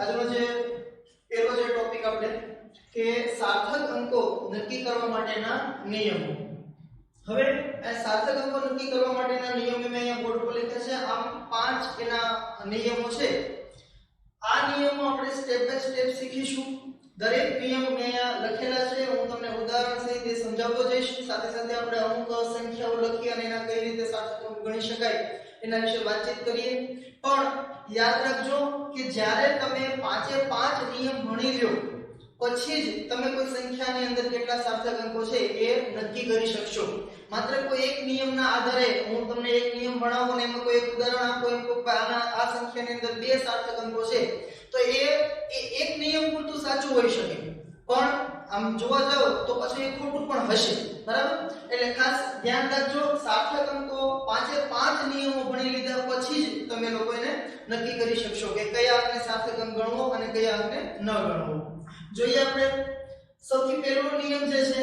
આજનો જે પહેલો જે ટોપિક આપણે કે સાર્થક અંકો નક્કી કરવા માટેના નિયમો. હવે આ સાર્થક અંકો નક્કી કરવા માટેના નિયમો મેં અહીંયા બોર્ડ પર લખ્યા છે. આમ 5 એના નિયમો છે. આ નિયમો આપણે સ્ટેપ બાય સ્ટેપ શીખીશું. દરેક નિયમ મેં અહીંયા લખેલા છે. હું તમને ઉદાહરણ સહિત સમજાવતો જઈશ. સાથે સાથે આપણે અમુક સંખ્યાઓ લખી અને એના કઈ રીતે સાર્થક અંક ગણી શકાય એના વિશે વાતચીત કરીએ. પણ યાદ રાખજો કે જ્યારે તમે 5 નિયમ ભણી લ્યો પછી જ તમે કોઈ સંખ્યાની અંદર કેટલા સાર્થક અંકો છે એ નક્કી કરી શકશો. માત્ર કોઈ એક નિયમના આધારે હું તમને એક નિયમ ભણાવું અને એમાં કોઈ એક ઉદાહરણ આપું એમ કહું કે આ સંખ્યાની અંદર 2 સાર્થક અંકો છે તો એ એક નિયમ પૂરતું સાચું હોઈ શકે, પણ આમ જોવા જાવ તો પછી એ ખોટું પણ હશે. બરાબર? એટલે ખાસ ધ્યાન રાખજો. સાર્થક અંકો 5 નિયમો ભણી લીધા પછી જ તમે લોકો એને નક્કી કરી શકશો કે કયા અંકને સાર્થક અંક ગણવો અને કયા અંકને ન ગણવો. જોઈએ આપણે સૌથી પહેલો નિયમ જે છે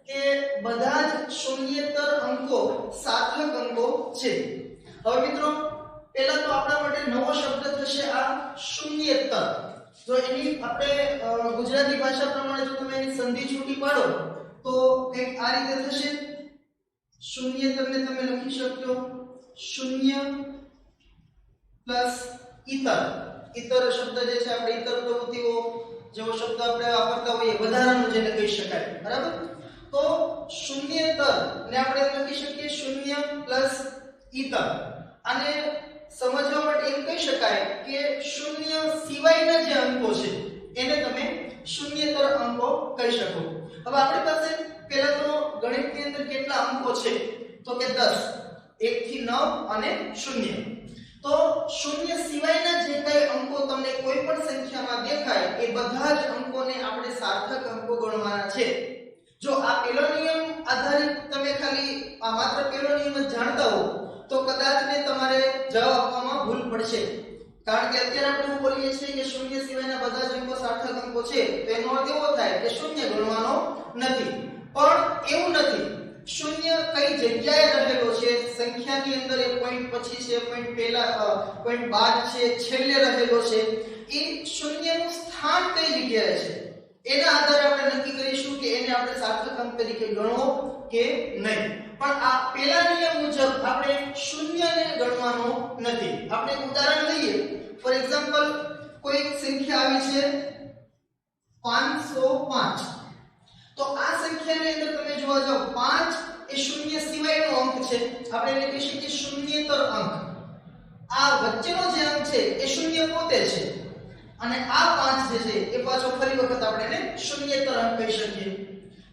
કે બધા જ શૂન્યેતર અંકો સાર્થક અંકો છે. હવે મિત્રો પહેલા તો આપણા માટે નવો શબ્દ થશે આ શૂન્યેતર. જો એની આપણે ગુજરાતી ભાષા પ્રમાણે જો તમે એની સંધિ છૂટી પાડો તો એક આ રીતે થશે. શૂન્યેતરને તમે લખી શકશો શૂન્ય પ્લસ ઈતર. ઈતર શબ્દ જે છે આપણે ઈતર પ્રવૃત્તિઓ જેવો શબ્દ આપણે વાપરતા હોઈએ વધારાનું જેને કહી શકાય. બરાબર? તો શૂન્યેતર ને આપણે લખી શકીએ શૂન્ય પ્લસ ઈતર. અને સમજવા માટે એમ કહી શકાય કે શૂન્ય સિવાયના જે અંકો છે એને તમે શૂન્યેતર અંકો કહી શકો. હવે આપણી પાસે પહેલા તો ગણિતની અંદર કેટલા અંકો છે તો કે 10, 1 થી 9 અને 0. તો શૂન્ય સિવાયના જે કઈ અંકો તમને કોઈ પણ સંખ્યામાં દેખાય એ બધા જ અંકોને આપણે સાર્થક અંકો ગણવાના છે. જો આ પહેલો નિયમ આધારિત તમે ખાલી આ માત્ર પહેલો નિયમ જ જાણતા હો તો કદાચ ને તમારે જવાબ આપવામાં ભૂલ પડશે. કારણ કે અત્યારે આપણે બોલીએ છીએ કે શૂન્ય સિવાયના બધા જ અંકો સાર્થક અંકો છે તો એનો અર્થ એવો થાય કે શૂન્ય ગણવાનો નથી. પણ એવું નથી. શૂન્ય કઈ જગ્યાએ રહેલો છે સંખ્યાની અંદર, એ પોઈન્ટ પછી છે, પોઈન્ટ પહેલા, પોઈન્ટ બાદ છે, છેલ્લે રહેલો છે, એ શૂન્યનું સ્થાન કઈ જગ્યાએ છે એના આધારે આપણે નક્કી કરીશું કે એને આપણે સાર્થક અંક તરીકે ગણવો કે નહીં. પણ આ પહેલા નિયમ મુજબ આપણે શૂન્યને ગણવાનો નથી. આપણે એક ઉદાહરણ લઈએ. ફોર એક્ઝામ્પલ કોઈ સંખ્યા આવી છે 505. તો આ સંખ્યાની અંદર તમે જોવા જાવ 5 એ શૂન્ય સિવાયનો અંક છે. આપણે એને કહી શકીએ શૂન્યેતર અંક. આ વચ્ચેનો જે અંક છે એ શૂન્ય પોતે છે અને આ 5 જે છે એ પાછો ફરી વખત આપણે એને શૂન્યેતર અંક કહી શકીએ.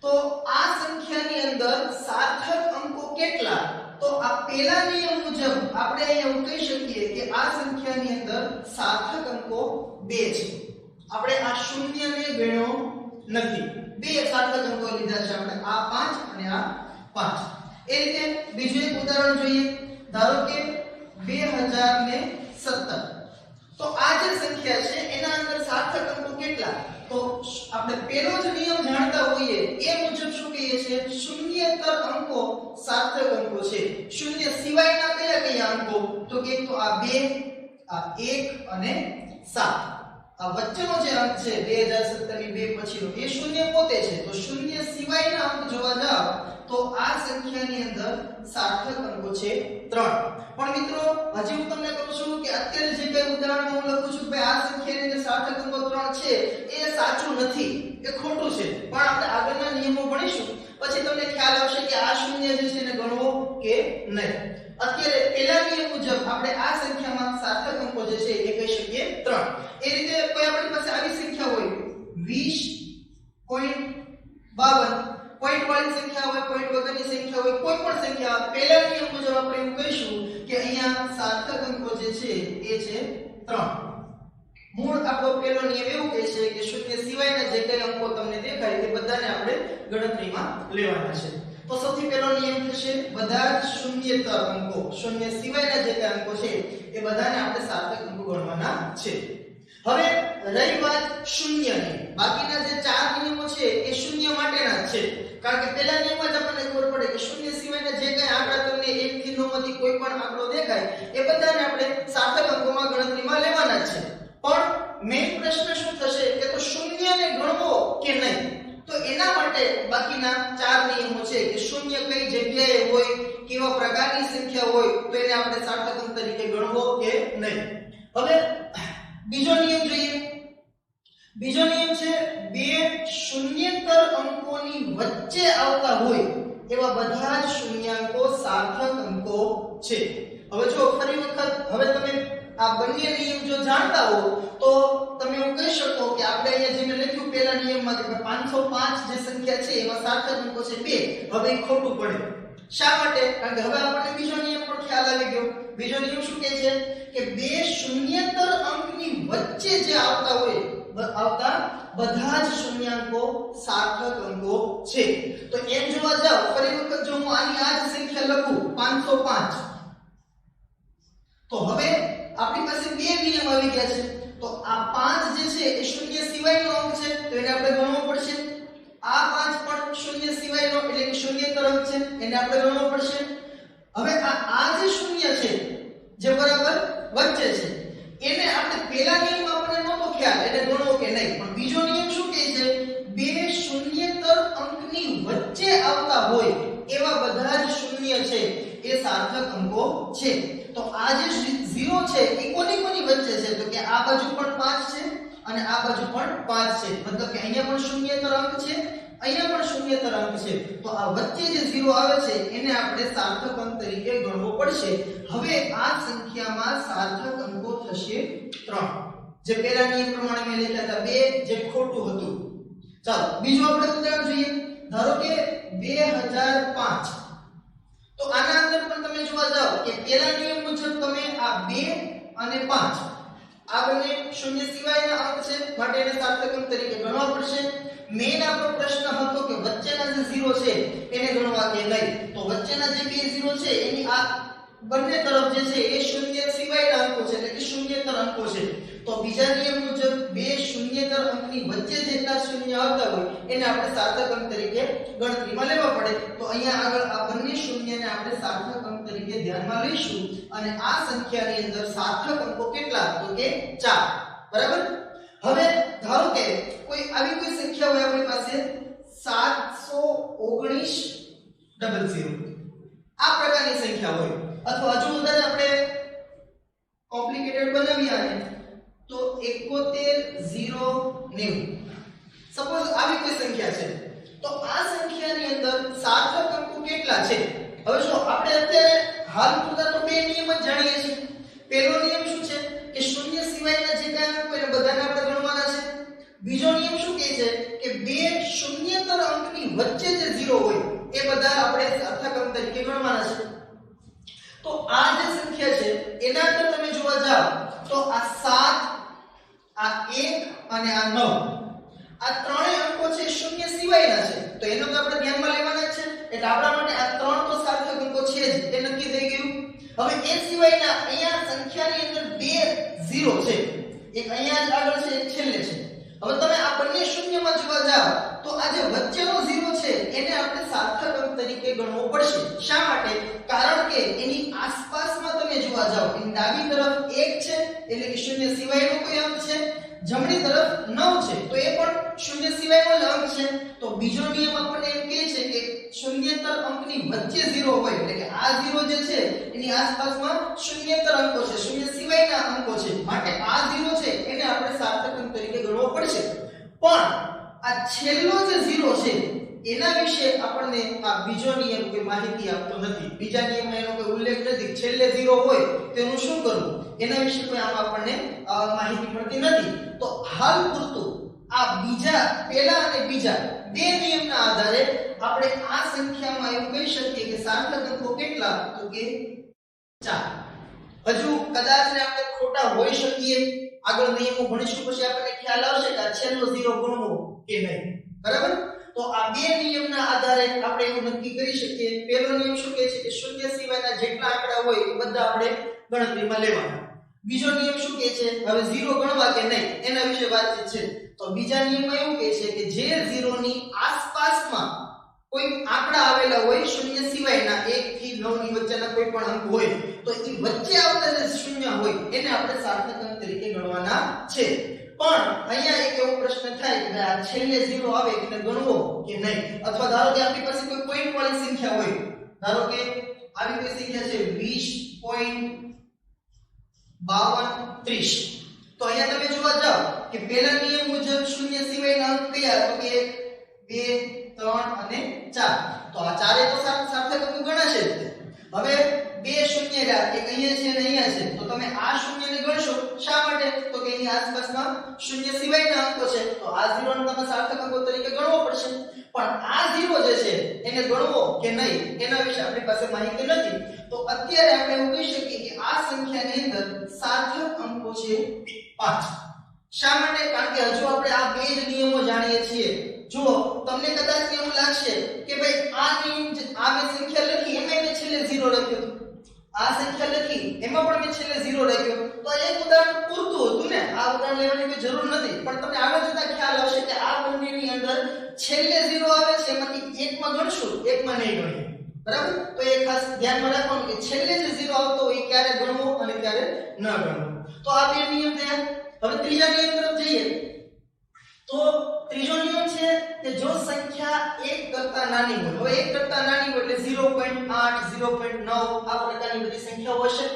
તો આ સંખ્યાની અંદર સાર્થક અંકો કેટલા? તો આ પહેલા નિયમ મુજબ આપણે એવું કહી શકીએ કે આ સંખ્યાની અંદર સાર્થક અંકો 2 છે. આપણે આ શૂન્યને ગણ્યો નથી. 2 સાર્થક અંકો લીધા છે આપણે, આ 5 અને આ 5. એ રીતે બીજું એક ઉદાહરણ જોઈએ. ધારો કે 2017. તો આ જે સંખ્યા છે એના અંદર સાર્થક અંકો કેટલા? તો આપણે પહેલો જ નિયમ જાણતા હોઈએ એ મુજબ શું કહીએ છીએ? શૂન્યેતર અંકો સાર્થક અંકો છે. શૂન્ય સિવાયના કયા અંકો? તો કે તો આ 2, આ 1 અને 7. આ વચ્ચેનો જે અંક છે 2017 ની 2 પછીનો એ શૂન્ય પોતે છે. તો શૂન્ય સિવાયના અંક જોવા જાવ તો આ સંખ્યાની અંદર સાર્થક અંકો છે 3. પણ મિત્રો હજી હું તમને કહું છું કે અત્યારે જે કઈ ઉદાહરણ હું લખું છું કે આ સંખ્યાની અંદર સાર્થક અંકો 3 છે એ સાચું નથી, એ ખોટું છે. પણ આપણે આગળના નિયમો ભણીશું પછી તમને ખ્યાલ આવશે કે આ શૂન્ય જે છે એને ગણવો કે નહીં. અત્યારે પહેલા નિયમ મુજબ આપણે આ સંખ્યામાં સાર્થક અંકો જે છે એ કહી શકીએ 3. એ રીતે કોઈ આપણી પાસે આવી સંખ્યા હોય 20.52, પોઈન્ટ વાળી સંખ્યા હોય, પોઈન્ટ વગરની સંખ્યા હોય, કોઈ પણ સંખ્યા, પહેલા નિયમ મુજબ આપણે એવું કહીશું કે અહીંયા સાર્થક અંકો જે છે એ છે 3. મૂળ આપણો પહેલો નિયમ એવું કહે છે કે શૂન્ય સિવાયના જે કઈ અંકો તમને દેખાય એ બધાને આપણે ગણતરીમાં લેવાના છે. તો સૌથી પહેલો નિયમ થશે બધા જ શૂન્યેતર અંકો, શૂન્ય સિવાયના જે કઈ અંકો છે એ બધાને આપણે સાર્થક અંકો ગણવાના છે. હવે રહી વાત શૂન્યની, બાકીના જે 4 નિયમો છે એ શૂન્ય માટેના જ છે. કારણ કે પહેલા નિયમમાં જ આપણને ખબર પડે કે શૂન્ય સિવાયના જે કઈ આંકડા તમને 1 થી 9 માંથી કોઈ પણ આંકડો દેખાય એ બધાને આપણે સાર્થક અંકોમાં ગણતરીમાં લેવાના જ છે. પણ મેઇન પ્રશ્ન શું થશે કે તો શૂન્યને ગણવો કે નહીં. તો એના માટે બાકીના 4 નિયમો છે કે શૂન્ય કઈ જગ્યાએ હોય, કેવા પ્રકારની સંખ્યા હોય તો એને આપણે સાર્થક અંક તરીકે ગણવો કે નહીં. હવે બીજો નિયમ જોઈએ. બીજો નિયમ છે બે શૂન્યેતર અંકોની વચ્ચે આવતા હોય એવા બધા જ શૂન્યાંકો સાર્થક અંકો છે. હવે જો ફરી વખત હવે તમે આ બંને નિયમ જો જાણતા હો તો તમે એવું કહી શકો કે આપણે અહીંયા જે મેં લખ્યું પહેલા નિયમમાં કે 505 જે સંખ્યા છે એમાં સાર્થક અંકો છે 2. હવે એ ખોટું પડે. શા માટે? કારણ કે હવે આપણને બીજો નિયમ પર ખ્યાલ આવી ગયો. બીજો નિયમ શું કહે છે કે બે શૂન્યેતર અંકની વચ્ચે જે આવતા હોય આવતા બધા જ શૂન્યાંકો સાર્થક અંકો છે. તો એમ જોવા જાવ ફરી વખત જો હું આની આ જ સંખ્યા લખું 505 તો હવે આપણી પાસે બે નિયમ આવી ગયા છે. તો આ 5 જે છે એ શૂન્ય સિવાયનો અંક છે તો એને આપણે ગણવો પડશે. આ 5 પણ શૂન્ય સિવાયનો એટલે કે શૂન્યેતર અંક છે એને આપણે ગણવો પડશે. હવે આ જે શૂન્ય છે જે બરાબર વચ્ચે છે એને આપણે પહેલા નિયમમાં આપણને નહોતો ખ્યાલ એને ગણવો કે નહીં. પણ બીજો નિયમ શું કહે છે બે શૂન્યેતર અંકની વચ્ચે આવતા હોય એવા બધા જ શૂન્ય છે એ સાર્થક અંકો છે. તો આ જે 0 છે એ કોની વચ્ચે છે તો કે આ બાજુ પણ 5 છે અને આ બાજુ પણ 5 છે. મતલબ કે અહીંયા પણ શૂન્યેતર અંક છે, અહીંયા પણ શૂન્યેતર અંક છે. તો આ વચ્ચે જે 0 આવે છે એને આપણે સાર્થક અંક તરીકે ગણવો પડશે. હવે આ સંખ્યામાં સાર્થક અંકો થશે 3. જે પહેલા નિયમ પ્રમાણે મેં લખ્યા હતા 2 જે ખોટું હતું. ચાલો બીજું આપણે ઉદાહરણ જોઈએ. ધારો કે 2005 તો આના અંદર પણ તમે જોવા જાવ કે પહેલા નિયમ મુજબ તમે આ 2 અને 5 આ બંને શૂન્ય સિવાયના અંક છે માટે એને સાર્થક અંક તરીકે ગણવા પડશે. મેઈન આપણો પ્રશ્ન હતો કે વચ્ચેના જે 0 છે એને ગણવા કે નહીં. તો વચ્ચેના જે બે 0 છે એની આ બંને તરફ જે છે એ શૂન્ય સિવાયના અંકો છે એટલે કે શૂન્યેતર અંકો છે. તો બીજા નિયમ મુજબ બે શૂન્યેતર અંકની વચ્ચે જેટલા શૂન્ય આવતા હોય એને આપણે સાર્થક અંક તરીકે ગણતરીમાં લેવા પડે. તો અહીંયા આગળ આ બંને શૂન્યને આપણે સાર્થક અંક તરીકે ધ્યાનમાં લઈશું અને આ સંખ્યાની અંદર સાર્થક અંકો કેટલા તો કે 4. બરાબર. હવે ધારો કે કોઈ આવી કોઈ સંખ્યા હોય આપણી પાસે 719 આ પ્રકારની સંખ્યા હોય અથવા હજુ વધારે આપણે કોમ્પ્લિકેટેડ બનાવીએ આને તો 71,090 સપોઝ આવી કોઈ સંખ્યા છે. તો આ સંખ્યાની અંદર સાર્થક અંકો કેટલા છે? હવે જો આપણે અત્યારે હાલ પૂરતા તો બે નિયમ જ જાણીએ છીએ. પહેલો નિયમ શું છે કે શૂન્ય સિવાયના જે કાંઈ અંકો એને બધાને આપણે ગણવાના છે. બીજો નિયમ શું કહે છે કે બે શૂન્યેતર અંકની વચ્ચે જે 0 હોય એ બધા આપણે સાર્થક અંક તરીકે ગણવાના છે. તો આ જે સંખ્યા છે એના અંદર તમે જોવા જાવ તો આ 7 આ 1 અને આ 9 આ ત્રણેય અંકો છે શૂન્ય સિવાયના છે. તો એનો તો આપણે ધ્યાનમાં લેવાના છે. એટલે આપણા માટે આ ત્રણ તો સાર્થક અંકો છે જ એ નક્કી થઈ ગયું. હવે એ સિવાયના અહીંયા સંખ્યાની અંદર બે 0 છે. એક અહીંયા જ આગળ છે એક છેલ્લે છે. હવે તમે આ બંને શૂન્યમાં જોવા જાવ તો આ જે વચ્ચેનો 0 છે એને આપણે સાર્થક અંક તરીકે ગણવો પડશે. શા માટે? કારણ કે એની આસપાસમાં તમે જોવા જાવ એની ડાબી તરફ 1 છે એટલે કે શૂન્ય સિવાયનો કોઈ અંક છે, જમણી તરફ 9 છે તો એ પણ શૂન્ય સિવાયનો જ અંક છે. તો બીજો નિયમ આપણને એમ કહે છે કે શૂન્યેતર અંકની વચ્ચે 0 હોય એટલે કે આ 0 જે છે એની આસપાસમાં શૂન્યેતર અંકો છે, શૂન્ય સિવાયના અંકો છે માટે આ 0 છે એને આપણે સાર્થક અંક તરીકે ગણવો પડશે. પણ આ છેલ્લો જે 0 છે એના વિશે આપણને આ બીજો નિયમ કોઈ માહિતી આપતો નથી. બીજા નિયમમાં એનો કોઈ ઉલ્લેખ નથી. છેલ્લે 0 હોય તેનું શું કરવું એના વિશે કોઈ આમ આપણને માહિતી મળતી નથી. તો હાલ પૂરતું આ બીજા પહેલા અને બીજા બે નિયમના આધારે આપણે આ સંખ્યામાં એવું કહી શકીએ કે સાર્થક અંકો કેટલા તો કે 4. હજુ કદાચ ને આપણે ખોટા હોઈ શકીએ. આગળ નિયમો ભણીશું પછી આપણને ખ્યાલ આવશે કે આ છેલ્લો 0 ગણવો કે નહીં. બરાબર. તો આ બે નિયમના આધારે આપણે એવું નક્કી કરી શકીએ. પહેલો નિયમ શું કહે છે કે શૂન્ય સિવાયના જેટલા આંકડા હોય એ બધા આપણે ગણતરીમાં લેવાના. બીજો નિયમ શું કહે છે હવે 0 ગણવા કે નહીં એના વિશે વાતચીત છે. તો બીજા નિયમમાં એવું કહે છે કે જે 0 ની આસપાસમાં કોઈ આંકડા આવેલા હોય શૂન્ય સિવાયના 1 થી 9 ની વચ્ચેના કોઈ પણ અંક હોય તો એ વચ્ચે આવતા જે શૂન્ય હોય એને આપણે સાર્થક અંક તરીકે ગણવાના છે. પણ અહીંયા એક એવો પ્રશ્ન થાય કે આ છેલ્લે 0 આવે એટલે ગણવો કે નહીં, અથવા ધારો કે આપણી પાસે કોઈ પોઈન્ટ વાળી સંખ્યા હોય, ધારો કે આવી કોઈ સંખ્યા છે 20.5230, તો અહીંયા તમે જોવા જાવ કે પહેલા નિયમ મુજબ શૂન્ય સિવાયના અંક કયા, તો કે 1 2 3 અને 4, તો આ ચારે તો સાર્થક અંકો ગણાશે જ. હવે બે શૂન્ય રહ્યા, એક અહીંયા છે અને અહીંયા છે, તો તમે આ શૂન્યને ગણશો. શા માટે? તો કે એની આસપાસમાં શૂન્ય સિવાયના અંકો છે, તો આ 0 ને તમે સાર્થક અંકો તરીકે ગણવો પડશે. પણ આ 0 જે છે એને ગણવો કે નહીં એના વિશે આપણી પાસે માહિતી નથી. તો અત્યારે આપણે એવું કહી શકીએ કે આ સંખ્યાની અંદર સાર્થક અંકો છે 5. શા માટે? કારણ કે હજુ આપણે આ બે જ નિયમો જાણીએ છીએ. જો તમને કદાચ એવું લાગશે કે ભાઈ આ નિયમ આ મેં સંખ્યા લખી એમાં મેં છેલ્લે 0 લખ્યો, આ સંખ્યા લખી એમાં પણ મેં છેલ્લે 0 લખ્યો, તો એક ઉદાહરણ પૂરતું હતું ને, આ ઉદાહરણ લેવાની કોઈ જરૂર નથી. પણ તમને આગળ જતા ખ્યાલ આવશે કે આ બંનેની અંદર છેલ્લે 0 આવે છે, એમાંથી એકમાં ગણશું, એકમાં નહીં ગણીએ. બરાબર? તો એ ખાસ ધ્યાનમાં રાખવાનું કે છેલ્લે જે 0 આવતો હોય એ ક્યારે ગણવો અને ક્યારે ન ગણવો. તો આ બે નિયમ થયા. હવે ત્રીજા નિયમ તરફ જઈએ તો ત્રીજો નિયમ છે કે જો સંખ્યા 1 કરતા નાની હોય, હવે 1 કરતા નાની હોય એટલે 0.8 0.9 આ પ્રકારની બધી સંખ્યાઓ હશે.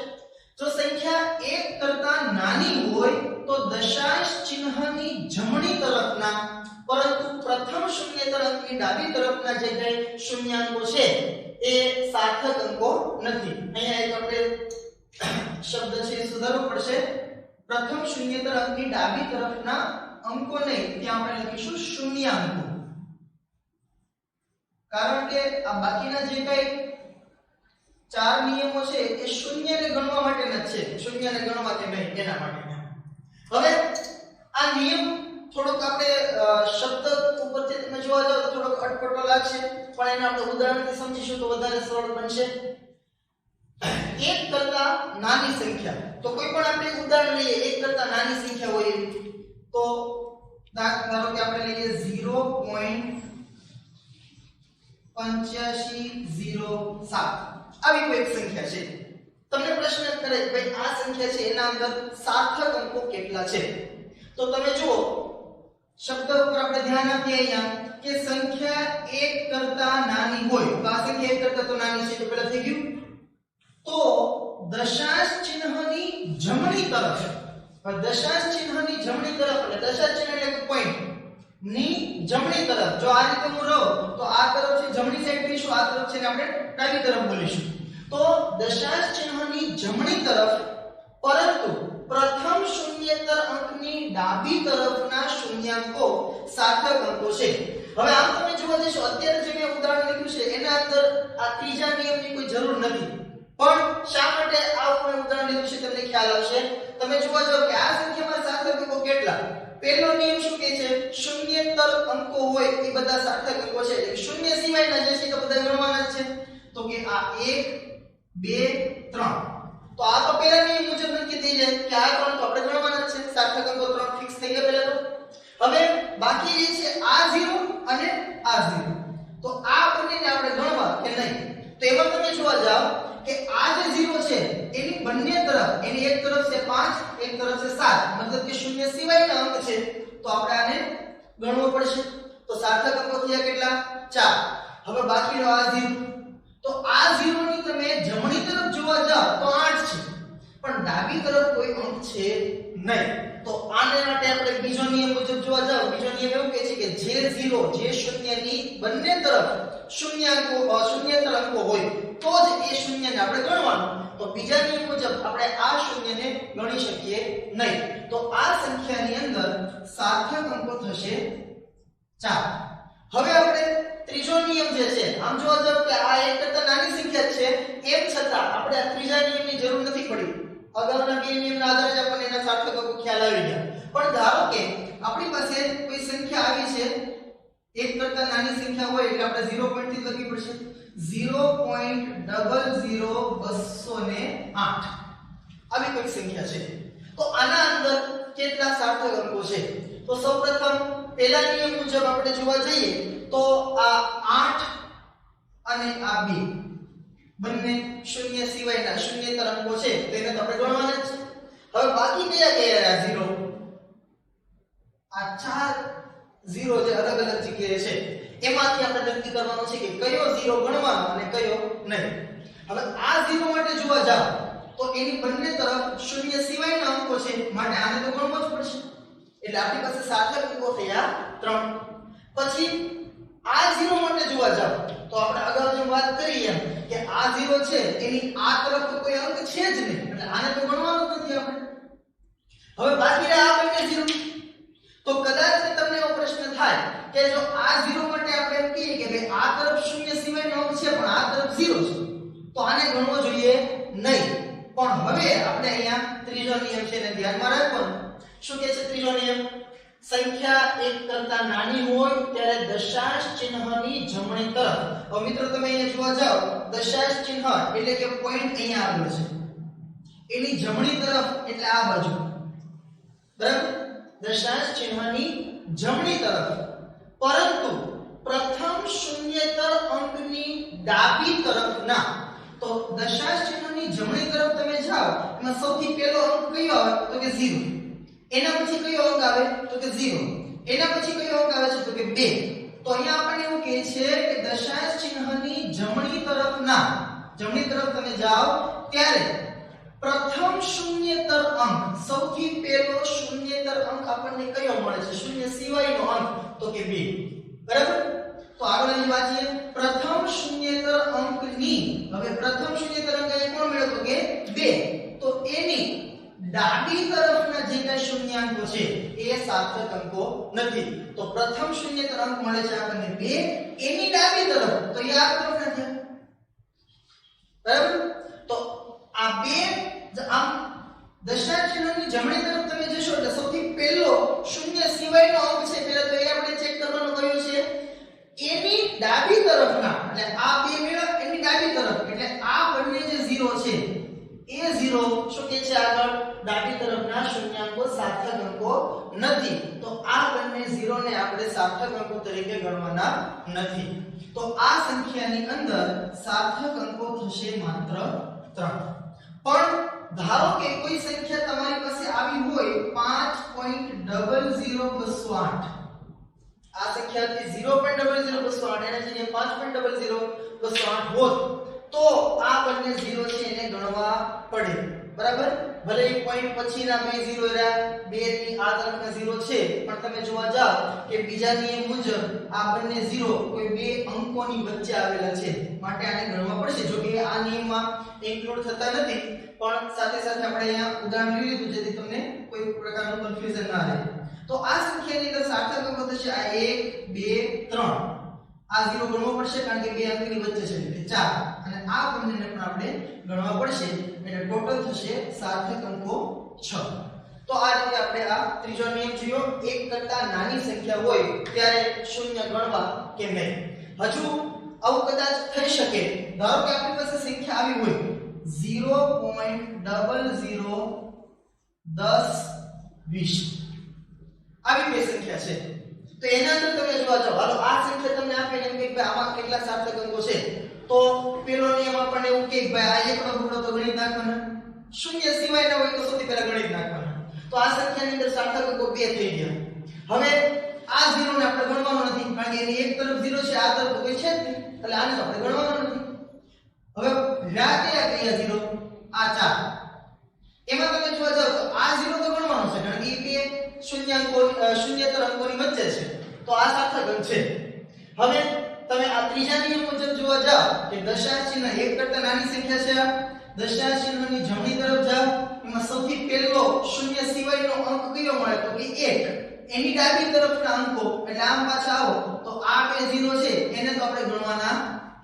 જો સંખ્યા 1 કરતા નાની હોય તો દશાંશ ચિહ્નની જમણી તરફના પરંતુ પ્રથમ શૂન્યેતર અંકની ડાબી તરફના જે કઈ શૂન્યાંકો છે એ સાર્થક અંકો નથી. અહીંયા એક આપણે શબ્દ છે સુધારવો પડશે. પ્રથમ શૂન્યેતર અંકની ડાબી તરફના અંકો નહીં, ત્યાં આપણે લખીશું શૂન્યાંકો. કારણ કે આ બાકીના જે કઈ ચાર નિયમો છે એ શૂન્યને ગણવા માટેના છે, શૂન્યને ગણવા કે નહીં એના માટે. હવે આ નિયમ થોડોક આપણે શબ્દ ઉપરથી તમે જોવા જાવ તો થોડોક અટપટો લાગશે, પણ એને આપણે ઉદાહરણથી સમજીશું તો વધારે સરળ બનશે. 1 કરતા નાની સંખ્યા, તો કોઈ પણ આપણે ઉદાહરણ લઈએ 1 કરતા નાની સંખ્યા હોય તો ધારો કે આપણે લઈએ 0.8507 આવી કોઈ એક સંખ્યા છે. તમને પ્રશ્ન કરે કે ભાઈ આ સંખ્યા છે એના અંદર સાર્થક અંકો કેટલા છે? તો તમે જુઓ શબ્દ ઉપર આપણે ધ્યાન આપીએ અહીંયા કે સંખ્યા 1 કરતા નાની હોય તો આ સંખ્યા 1 કરતા તો નાની છે તો પેલા થઈ ગયું. તો દશાંશ ચિહ્નની જમણી તરફ, દશાંશ ચિહ્નની જમણી તરફ એટલે દશાંશ ચિહ્ન એટલે પોઈન્ટ ની જમણી તરફ જો આ રીતે હું રહું તો આ તરફ છે જમણી સાઈડ કહીશું, આ તરફ છે ને આપણે ડાબી તરફ બોલીશું. તો દશાંશ ચિહ્નની જમણી તરફ પરંતુ પ્રથમ શૂન્યેતર અંકની ડાબી તરફના શૂન્યાંકો સાર્થક અંકો છે. હવે આમ તમે જોવા જશો અત્યારે જે મેં ઉદાહરણ લીધું છે એના અંદર આ ત્રીજા નિયમની કોઈ જરૂર નથી, પણ શા માટે આ ઉદાહરણ લીધું છે તમને ખ્યાલ આવશે. તમે જોવા જાવ કે આ સંખ્યામાં સાર્થક અંકો કેટલા. પહેલો નિયમ શું કહે છે? શૂન્યેતર અંકો હોય એ બધા સાર્થક અંકો છે, એટલે શૂન્ય સિવાયના જે છે તો બધા ગણવાના જ છે. તો કે આ 1 2 3, તો આ તો પહેલા નિયમ મુજબ નક્કી થઈ જાય કે આ ત્રણ તો આપણે ગણવાના જ છે, સાર્થક અંકો 3 ફિક્સ થઈ ગયા પહેલા તો. હવે બાકી જે છે આ 0 અને આ 0, તો આ બંનેને આપણે ગણવા કે નહીં? તો એમાં તમે જોવા જાવ કે આ જે 0 છે એની બંને તરફ, એની એક તરફ છે 5 એક તરફ છે 7, મતલબ કે શૂન્ય સિવાયના અંક છે, તો આપણે આને ગણવો પડશે. તો સાર્થક અંકો થયા કેટલા? 4. હવે બાકીનો આ 0, તો આ 0 ની તમે જમણી તરફ જોવા જાવ તો 8 છે, પણ ડાબી તરફ કોઈ અંક છે નહીં. તો આને માટે આપણે બીજો નિયમ મુજબ જોવા જાવ, બીજો નિયમ એવું કહે છે કે જે 0 જે શૂન્યની બંને તરફ શૂન્યેતર અંકો હોય તો જ એ શૂન્યને આપણે ગણવાનું. તો બીજા નિયમ મુજબ આપણે આ શૂન્યને ગણી શકીએ નહીં. તો આ સંખ્યાની અંદર સાર્થક અંકો થશે 4. હવે આપણે ત્રીજો નિયમ જે છે, આમ જોવા જાવ કે આ એક કરતા નાની સંખ્યા છે, એમ છતાં આપણે આ ત્રીજા નિયમની જરૂર નથી પડી. અગાઉના બે નિયમના આધારે આપણને એના સાર્થક અંકો ખ્યાલ આવી ગયા. પણ ધારો કે આપણી પાસે કોઈ સંખ્યા આવી છે, એક કરતા નાની સંખ્યા હોય એટલે આપણે 0 પોઈન્ટ થી લખવી પડશે. 0.00208 આવી કોઈ સંખ્યા છે, તો આના અંદર કેટલા સાર્થક અંકો છે? તો સૌપ્રથમ પહેલા નિયમ મુજબ આપણે જોવા જઈએ તો આ 8 અને આ 2 બંને શૂન્ય સિવાયના શૂન્યેતર અંકો છે, તો એને તો આપણે ગણવાના જ છે. હવે બાકી કયા કયા રહ્યા? 0 આ ચાર ઝીરો જે અલગ અલગ જગ્યાએ છે એમાંથી આપણે નક્કી કરવાનું છે કે કયો ઝીરો ગણવાનો અને કયો નહીં. હવે આ ઝીરો માટે જોવા જાવ તો એની બંને તરફ શૂન્ય સિવાયના અંકો છે માટે આને તો ગણવો જ પડશે. એટલે આપણી પાસે સાર્થક અંકો થયા 3. પછી આ ઝીરો માટે જોવા જાવ તો આપણે અગાઉ જે વાત કરી એમ કે આ ઝીરો છે એની આ તરફ તો કોઈ અંક છે જ નહીં એટલે આને તો ગણવાનું જ નથી આપણે. હવે બાકી રહ્યા આ બંને ઝીરો. તો કદાચ તમને એવો પ્રશ્ન થાય કે જો આ ઝીરો માટે આપણે એમ કહીએ કે ભાઈ આ તરફ શૂન્ય સિવાયનો અંક છે પણ આ તરફ ઝીરો છે તો આને ગણવો જોઈએ નહીં. પણ હવે આપણે અહીંયા ત્રીજો નિયમ છે એને ધ્યાનમાં રાખવાનું. શું કહે છે ત્રીજો નિયમ? સંખ્યા 1 કરતા નાની હોય ત્યારે દશાંશ ચિહ્નની જમણી તરફ. હવે મિત્રો તમે અહીંયા જોવા જાવ દશાંશ ચિહ્ન એટલે કે પોઈન્ટ અહીંયા આવેલો છે એની જમણી તરફ એટલે આ બાજુ બરાબર દશાંશ ચિહ્નની જમણી તરફ પરંતુ પ્રથમ શૂન્યેતર અંકની ડાબી તરફ ના. તો દશાંશ ચિહ્નની જમણી તરફ તમે જાઓ એમાં સૌથી પહેલો અંક કયો આવે તો કે 0. એના પછી કયો અંક આવે તો કે 0. એના પછી કયો અંક આવે છે તો કે 2. તો અહીંયા આપણને એવું કહે છે કે દશાંશ ચિહ્નની જમણી તરફ ના. જમણી તરફ તમે જાઓ ત્યારે પ્રથમ શૂન્યેતર અંક સૌથી પહેલો શૂન્યેતર અંક આપણને કયો મળે છે? શૂન્ય સિવાયનો અંક તો કે 2. બરાબર. તો આગળ વાંચીએ પ્રથમ શૂન્યેતર અંકની. હવે પ્રથમ શૂન્યેતર અંક એ કોણ મળ્યો તો કે 2. તો એની ડાબી તરફના જે કઈ શૂન્યાંકો છે એ સાર્થક અંકો નથી. તો પ્રથમ શૂન્યેતર અંક મળે છે આપણને 2 એની ડાબી તરફ તો એ આ તરફ નથી. બરાબર. તો આ 2 આમ દશાંશ ચિહ્નની જમણી તરફ તમે જશો એટલે સૌથી પહેલો શૂન્ય સિવાયનો અંક છે પહેલા તો એ આપણે ચેક કરવાનું કયું છે એની ડાબી તરફના. એટલે આ 2 મેળવ એની ડાબી તરફ એટલે આ બંને જે 0 છે એ 0 શું કે છે આગળ ડાબી તરફના શૂન્યાંકો સાર્થક અંકો નથી. તો આ બંને 0 ને આપણે સાર્થક અંકો તરીકે ગણવાના નથી. તો આ સંખ્યાની અંદર સાર્થક અંકો થશે માત્ર 3. પણ ધારો કે કોઈ સંખ્યા તમારી પાસે આવી હોય 5.00208. આ સંખ્યાથી 0.00208 એના જગ્યાએ 5.00208 હોત તો આ બંને 0 છે એને ગણવા પડે. બરાબર. ભલે એક પોઈન્ટ પછીના બે 0 રહ્યા 2 ની આ તરફના 0 છે પણ તમે જોવા જાવ કે બીજા નિયમ મુજબ આ બંને 0 કોઈ બે અંકોની વચ્ચે આવેલા છે માટે આને ગણવા પડશે. જો કે આ નિયમમાં ઇન્ક્લુડ થતા નથી પણ સાથે સાથે આપણે અહીંયા ઉદાહરણ લઈ લીધું જેથી તમને કોઈ પ્રકારનું કન્ફ્યુઝન ના રહે. તો આ સંખ્યાની અંદર સાર્થક અંકો થશે આ 1 2 3. આ 0 ગણવો પડશે કારણ કે બે અંકની વચ્ચે છે એટલે 4 અને આ બંનેને પણ આપણે ગણવા પડશે એટલે ટોટલ થશે સાર્થક અંકો 6. તો આ રીતે આપણે આ ત્રીજો નિયમ જોયો. 1 કરતા નાની સંખ્યા હોય ત્યારે શૂન્ય ગણવા કે નહીં. હજુ આવું કદાચ થઈ શકે ધારો કે આપણી પાસે સંખ્યા આવી હોય 0.001020 આવી બે સંખ્યા છે તો એના અંદર તમે જોવા જાવ હાલો આ સંખ્યા તમને આપે એમ કે ભાઈ આમાં કેટલા સાર્થક અંકો છે તો પેલો નિયમ આપણને એવું કે ભાઈ આ એકડો ટુકડો તો ગણિત નાખવાના શૂન્ય સિવાયના હોય તો સૌથી પહેલા ગણિત નાખવાના. તો આ સંખ્યાની અંદર સાર્થક અંકો 2 થઈ ગયા. હવે આ 0 ને આપણે ગણવાનો નથી કારણ કે એની એક તરફ 0 છે આ તરફ તો કોઈ છે જ નહીં એટલે આને તો આપણે ગણવાનો નથી. હવે રહ્યા કયા 0 આ 4 એમાં તમે જોવા જાવ તો આ 0 તો ગણવાનો છે કારણ કે એ બે શૂન્યેતર અંકોની વચ્ચે છે તો આ સાર્થક અંક છે. હવે તમે આ ત્રીજા નિયમ મુજબ જોવા જાવ કે દશાંશ ચિહ્ન 1 કરતા નાની સંખ્યા છે. દશાંશ ચિહ્નની જમણી તરફ જાવ એમાં સૌથી પહેલો શૂન્ય સિવાયનો અંક કયો મળે તો કે 1 એની ડાબી તરફના અંકો એટલે આમ પાછા આવો તો આ બે 0 છે એને તો આપણે ગણવાના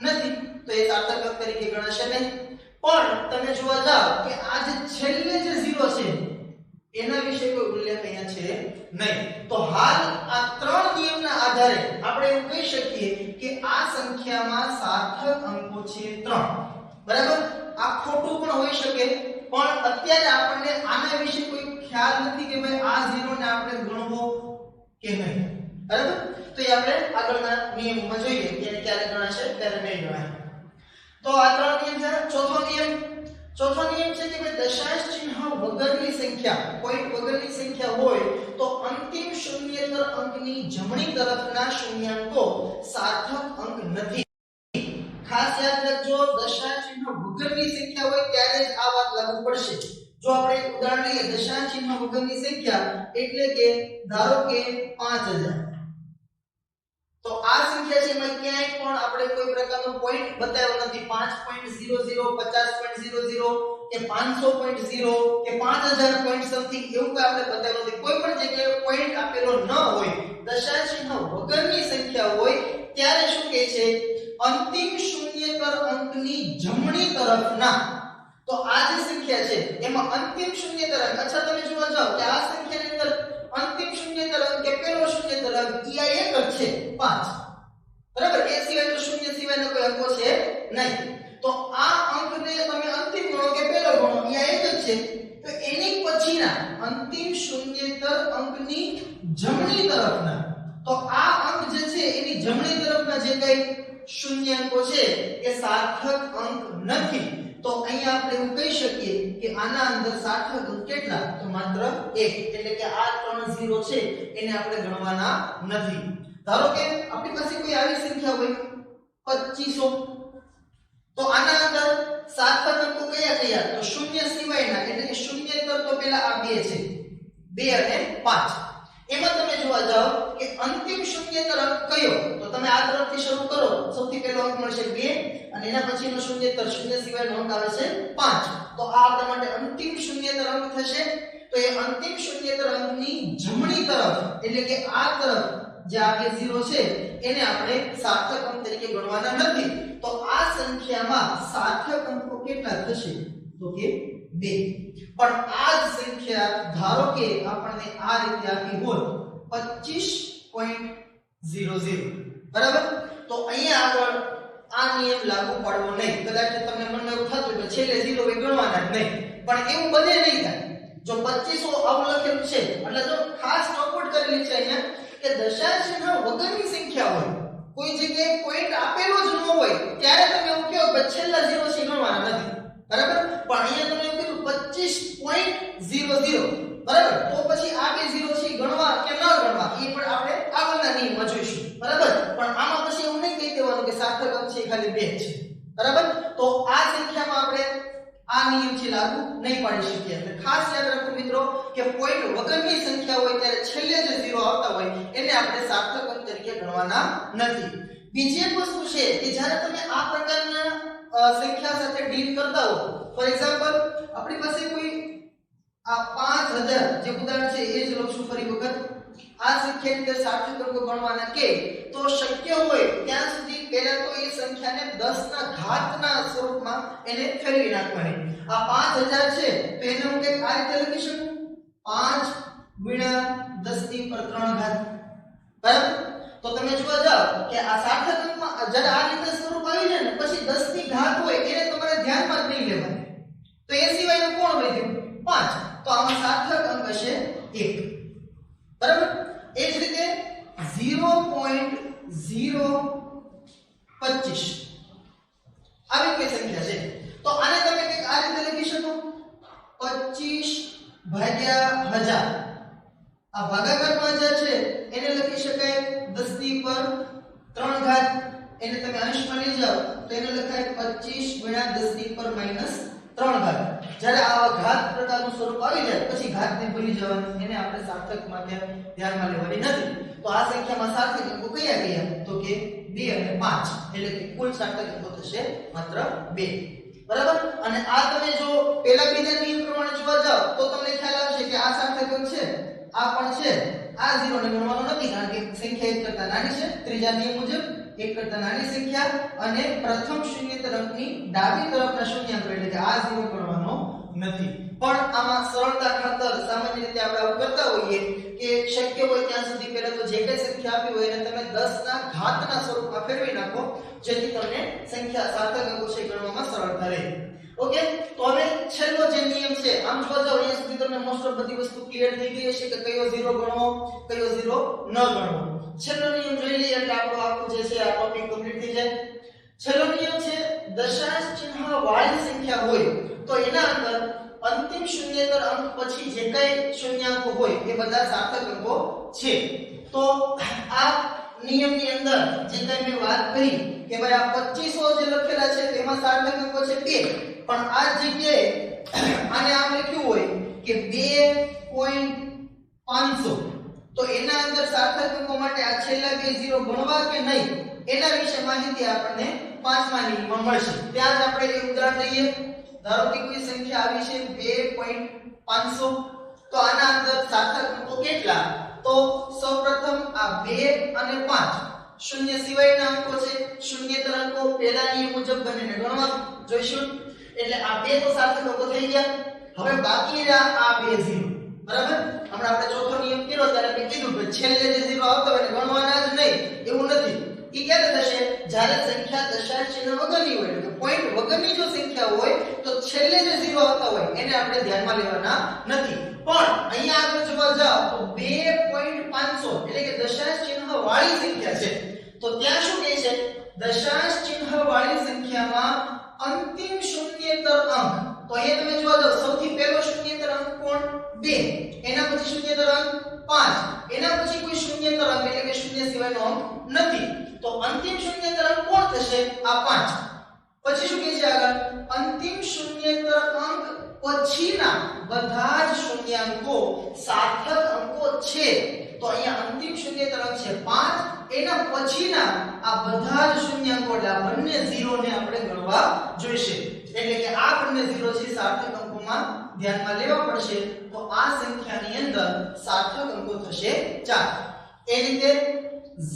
નથી તો એ સાર્થક અંક તરીકે ગણાશે નહીં. પણ તમે જોવા જાવ કે આ જે છેલ્લે જે 0 છે એના વિશે કોઈ ઉલ્લેખ અહીંયા છે નહીં. તો હાલ આ ત્રણ નિયમના આધારે આપણે એવું કહી શકીએ કે આ સંખ્યામાં સાર્થક અંકો છે 3. બરાબર. આ ખોટું પણ હોઈ શકે પણ અત્યારે આપણને આના વિશે કોઈ ખ્યાલ નથી કે ભાઈ આ 0 ને આપણે ગણવો કે નહીં. બરાબર. તો એ આપણે આગળના નિયમમાં જોઈએ કે ક્યારે ગણાશે ક્યારે નહીં ગણાય. તો આ ત્રણ નિયમ છે. ચોથો ચોથો નિયમ છે કે ભાઈ દશાંશ ચિહ્ન વગરની સંખ્યા, પોઈન્ટ વગરની સંખ્યા હોય તો અંતિમ શૂન્યેતર અંકની જમણી તરફના શૂન્યાંકો સાર્થક અંક નથી. ખાસ યાદ રાખજો, દશાંશ ચિહ્ન વગરની સંખ્યા હોય ત્યારે જ આ વાત લાગુ પડશે. જો આપણે એક ઉદાહરણ લઈએ, દશાંશ ચિહ્ન વગરની સંખ્યા એટલે કે ધારો કે 5000, તો આ સંખ્યા છે એમાં ક્યાંય પણ આપણે કોઈ પ્રકારનો પોઈન્ટ બતાવ્યો નથી. 5.00, 50.00 કે 500.0 કે 5000 પોઈન્ટ સમથિંગ એવું કોઈ આપણે બતાવ્યું નથી. કોઈ પણ જગ્યાએ પોઈન્ટ આપેલો ન હોય, દશાંશ ચિહ્ન વગરની સંખ્યા હોય ત્યારે શું કહે છે? અંતિમ શૂન્યેતર અંકની જમણી તરફના. તો આ જે સંખ્યા છે એમાં અંતિમ શૂન્યેતર અંક, અચ્છા તમે જોવા જાઓ કે આ સંખ્યાની અંદર અંતિમ શૂન્યેતર અંક કે પહેલો શૂન્યેતર અંક ઈ આ એક જ છે 5, બરાબર? એ સિવાય તો શૂન્ય સિવાયનો કોઈ અંકો છે નહીં. તો આ અંકને તમે અંતિમ ગણો કે પહેલો ગણો, ઈ આ એક જ છે. તો એની પછીના અંતિમ શૂન્યેતર અંકની જમણી તરફના, તો આ અંક જે છે એની જમણી તરફના જે કઈ શૂન્યાંકો છે એ સાર્થક અંક નથી. તો અહીંયા આપણે એવું કહી શકીએ કે આના અંદર સાર્થક અંક કેટલા? તો માત્ર 1. એટલે કે આ 3 0 છે એને આપણે ગણવાના નથી. ધારો કે આપણી પાસે કોઈ આવી સંખ્યા હોય 2500, તો આના અંદર સાર્થક અંકો કયા કયા? તો શૂન્ય સિવાયના, એટલે કે શૂન્યેતર તો પેલા આ બે છે, 2 અને 5. એમાં તમે જોવા જાઓ કે અંતિમ શૂન્યેતર અંક કયો? તો તમે આ તરફથી શરૂ કરો, સૌથી પહેલો અંક મળશે 2 અને એના પછીનો શૂન્યેતર શૂન્ય સિવાયનો અંક આવે છે 5. તો આ આપણા માટે અંતિમ શૂન્યેતર અંક થશે. તો એ અંતિમ શૂન્યેતર અંકની જમણી તરફ, એટલે કે આ તરફ જે આ બે 0 છે એને આપણે સાર્થક અંક તરીકે ગણવાના નથી. તો આ સંખ્યામાં સાર્થક અંકો કેટલા થશે? તો કે 2. પણ આ જ સંખ્યા ધારો કે આપણને આ રીતે આપી હોય 25.00, બરાબર? તો અહીંયા આગળ આ નિયમ લાગુ પાડવો નહીં. કદાચ તમને મનમાં એવું થતું કે છેલ્લે 0 એ ગણવાના જ નહીં, પણ એવું બને નહીં થાય. જો 2500 આવું લખેલું છે એટલે જો ખાસ નોટ કરેલી છે અહીંયા કે દશાંશ ચિહ્ન વગરની સંખ્યા હોય, કોઈ જગ્યાએ પોઈન્ટ આપેલો જ ન હોય ત્યારે તમે એવું કહો કે છેલ્લા 0 છે ગણવાના નથી, બરાબર? પણ અહીંયા તમે એવું કીધું 25.00, બરાબર? તો પછી આ બે 0 છે ગણવા કે ન ગણવા એ પણ આપણે આગળના નિયમમાં જોઈશું, બરાબર? પણ આમાં પછી એવું નહીં કહી દેવાનું કે સાર્થક અંક છે ખાલી 2 છે, બરાબર? તો આ સંખ્યામાં આપણે આ નિયમ છે લાગુ નહીં પાડી શકીએ. એટલે ખાસ યાદ રાખો મિત્રો કે પોઈન્ટ વગરની સંખ્યા હોય ત્યારે છેલ્લે જે 0 આવતા હોય એને આપણે સાર્થક અંક તરીકે ગણવાના નથી. બીજી એક વસ્તુ છે કે જ્યારે તમે આ પ્રકારના સંખ્યા સાથે ડીલ કરતા હો, ફોર એક્ઝામ્પલ આપણી પાસે કોઈ આ 5000 જે ઉદાહરણ છે એ જ લઉં છું ફરી વખત. આ સંખ્યાની અંદર સાર્થક અંકો ગણવાના કે તો શક્ય હોય ત્યાં સુધી પહેલા તો એ સંખ્યાને 10 ના ઘાતના સ્વરૂપમાં એને ફેરવી નાખવાની. આ 5000 છે તો એને હું કંઈક આ રીતે લખી શકું, 5 ગુણ્યા 10 ની પર 3 ઘાત, બરાબર? તો તમે જોવા જાઓ કે આ સાર્થક અંકમાં જ્યારે આ રીતે સ્વરૂપ આવી જાય ને પછી 10 ની ઘાત હોય એને તમારે ધ્યાનમાં જ નહીં લેવાની. તો એ સિવાયનું કોણ વધ્યું? 5. તો આમાં સાર્થક અંક હશે 1, બરાબર? એ જ રીતે 0.025 આવી કોઈ સંખ્યા છે તો આને તમે કંઈક આ રીતે લખી શકો, 25/1000. આ ભાગાકારમાં જે છે એને લખી શકાય 10 ની પર 3 ઘાત. એને તમે અંશમાં લઈ જાઓ તો એને લખાય 25 ગુણ્યા 10 ની પર -3 ઘાત. જ્યારે આવા ઘાત પ્રકારનું સ્વરૂપ આવી જાય પછી ઘાતને ભૂલી જવાનું, એને આપણે સાર્થક માટે ધ્યાનમાં લેવાની નથી. તો આ સંખ્યામાં સાર્થક અંકો કયા કયા? તો કે 2 અને 5, એટલે કે કુલ સાર્થક અંકો થશે માત્ર 2, બરાબર? અને આ તમે જો પહેલા બીજા નિયમ પ્રમાણે જોવા જાઓ તો તમને ખ્યાલ આવશે કે આ સાર્થક અંક છે, આ પણ છે, આ 0 ને ગણવાનો નથી કારણ કે સંખ્યા 1 કરતા નાની છે. ત્રીજા નિયમ મુજબ 1 કરતા નાની સંખ્યા અને પ્રથમ શૂન્યેતર અંકની ડાબી તરફના શૂન્યાંક એટલે કે આ 0 ગણવાનો નથી. પણ આમાં સરળતા ખાતર સામાન્ય રીતે આપણે આવું કરતા હોઈએ કે શક્ય હોય ત્યાં સુધી પહેલા તો જે કઈ સંખ્યા આપી હોય એને તમે 10 ના ઘાતના સ્વરૂપમાં ફેરવી નાખો જેથી તમને સંખ્યા સાર્થક અંકો છે ગણવામાં સરળતા રહે. ઓકે, તો હવે છેલ્લો જે નિયમ છે આમ જોવા જાવ અહીંયા સુધી તમને મોસ્ટ ઓફ બધી વસ્તુ ક્લિયર થઈ ગઈ હશે કે કયો 0 ગણવો કયો 0 ન ગણવો. છેલ્લો નિયમ જોઈ લઈએ એટલે આપણો આખું જે છે આ ટોપિક કમ્પ્લીટ થઈ જાય. છેલ્લો નિયમ છે દશાંશ ચિહ્ન વાળી સંખ્યા હોય તો એના અંદર અંતિમ શૂન્યેતર અંક પછી જે કઈ શૂન્યાંકો હોય એ બધા સાર્થક અંકો છે. તો આ નિયમની અંદર જે કઈ મેં વાત કરી કે ભાઈ આ 2500 જે લખેલા છે તેમાં સાર્થક અંકો છે 2, પણ આ જગ્યાએ આને આમ લખ્યું હોય કે 2.500 તો એના અંદર સાર્થક અંકો માટે આ છેલ્લા બે 0 ગણવા કે નહીં એના વિશે માહિતી આપણને 5મા નિયમમાં મળશે. ત્યાં જ આપણે એક ઉદાહરણ લઈએ. ધારો કે કોઈ સંખ્યા આવી છે 2.500 તો આના અંદર સાર્થક અંકો કેટલા? તો સૌપ્રથમ આ 2 અને 5 શૂન્ય સિવાયના અંકો છે. શૂન્યેતર અંકો પહેલા નિયમ મુજબ બનીને ગણવા જોઈશું. એટલે આ 2 તો સાર્થક અંકો થઈ ગયા. હવે બાકી રહ્યા આ 2 0. બરાબર? હમણાં આપણે ચોથો નિયમ કર્યો ત્યારે મેં કીધું કે છેલ્લે જે 0 આવતો હોય એને ગણવાના જ નહીં એવું નથી. ઈ ક્યારે થશે? જ્યારે સંખ્યા દશાંશ ચિહ્ન વગરની હોય એટલે પોઈન્ટ વગરની જો સંખ્યા હોય તો છેલ્લે જે 0 આવતા હોય એને આપણે ધ્યાનમાં લેવાના નથી. પણ અહીંયા આગળ જોવા જાવ તો 2.500 એટલે કે દશાંશ ચિહ્ન વાળી સંખ્યા છે. તો ત્યાં શું કહે છે? દશાંશ ચિહ્ન વાળી સંખ્યામાં અંતિમ શૂન્યેતર અંક. તો અહીંયા તમે જોવા જાવ સૌથી પહેલો શૂન્યેતર અંક કોણ? 2. એના પછી શૂન્યેતર અંક 5. એના પછી કોઈ શૂન્યેતર અંક એટલે કે શૂન્ય સિવાયનો અંક નથી. તો અંતિમ શૂન્યેતર અંક કોણ થશે? આ 5. પછી શું કહે છે આગળ? અંતિમ શૂન્યેતર અંક પછીના બધા જ શૂન્યાંકો સાર્થક અંકો છે. તો અહીંયા અંતિમ શૂન્યેતર અંક છે 5, એના પછીના આ બધા જ શૂન્યાંકો એટલે આ બંને 0 ને આપણે ગણવા જોઈશે. એટલે કે આ બંને 0 છે સાર્થક અંકોમાં ધ્યાનમાં લેવા પડશે. તો આ સંખ્યાની અંદર સાર્થક અંકો થશે 4. એ રીતે